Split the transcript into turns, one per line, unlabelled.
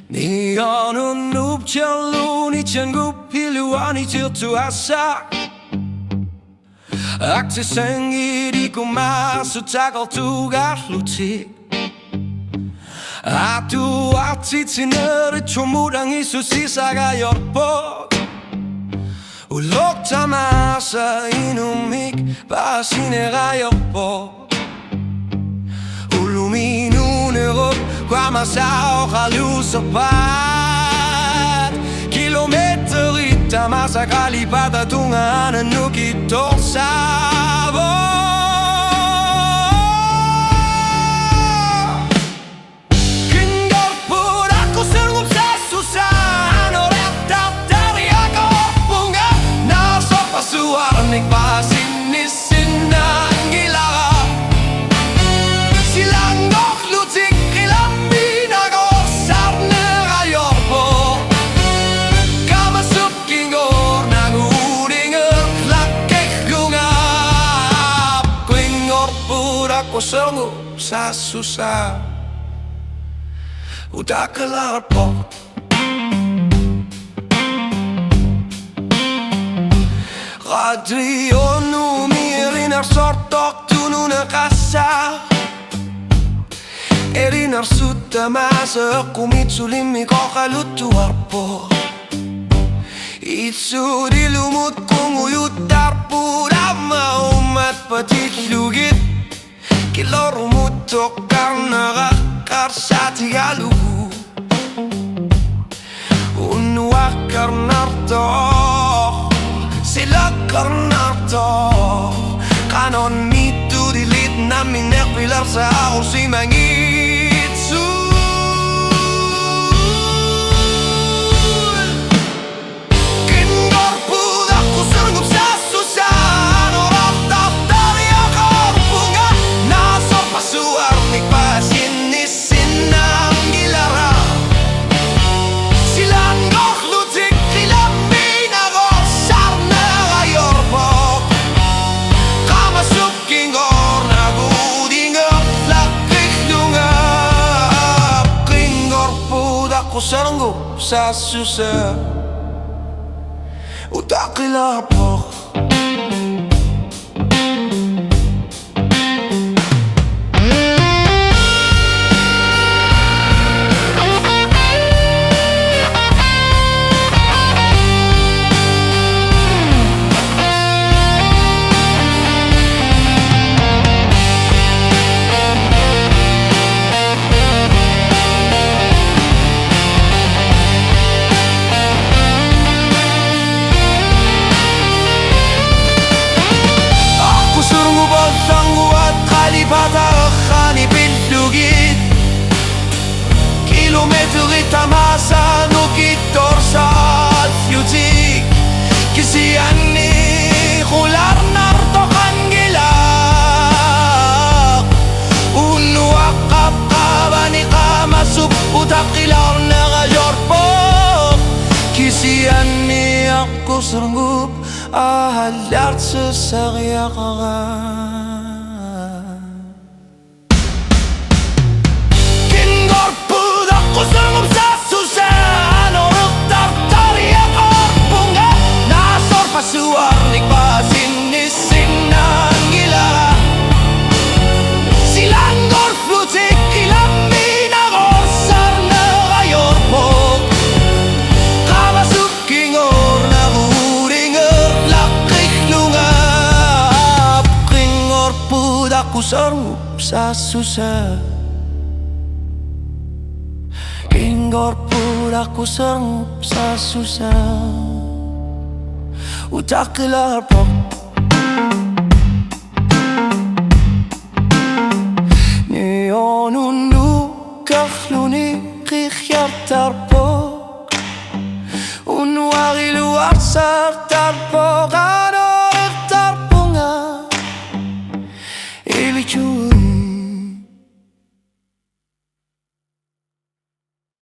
네어는 눕혀놓은 2009필요한이 질투하사 악재 생일이고 마수 작을 두가 루치 아두 아치치너를 초무랑이 수시사가 열법 울럭자 마사 이놈익 바시네가 열법 울루미 눈으로 과마사오 갈루서pat kilometer ita masa kalipata tunganan nukitor sabor Kenggor pun aku sanggup sesusah Norak dari aku bunga Nasa pasuarnik pasinis sinang gila Silanggok lutik ilambi nagor sarne rayorpo Kamasuk kinggor nangudingek lakek gungap Kenggor pun aku sanggup sesusah Udah kelar pok Kadri onu mirin sortok tunu nakasa Erin arsuta masa kumitsulim ikokalutu arpo Itsu di lumut kong uyut tarpura maumat patitlugit Kilorumutok karena rakar sa tigalugu Unwak karnarto Sila karnarto Kanon mitu dilit namin ekpilar sa ursi mangitsu Kenggor pun aku sanggup sesusah Norak dari aku bunga Nasa pasuarnik pasinis sinang gilara Silanggok lutik ilambi nagor sarna rayorpok Kamasuk kinggor nagudingek lakik dungap Kenggor pun aku sanggup sesusah Udah kilapok Kalipata hanipin lugit Kilometer ita masa nukitor sa yutik Kisian ni kular nartokan gilak Unuak kapkabani kamasuk utak kilar na ngayorpok Kisian ni aku sanggup ahalat sesarya karan Aku sanggup sesusah Norak dari aku bunga Nasor pasuarnik pasinis sinang gila Silanggor flutik ilambi nagor sarna rayorpok Kamasuk kinggor nagudingek lakik lungap Kenggor pun aku sanggup sesusah Kenggor pun aku sanggup sesusah Udah kelar pok Neonun lukakluni kikyar tarpok Unwari luar sar tarpok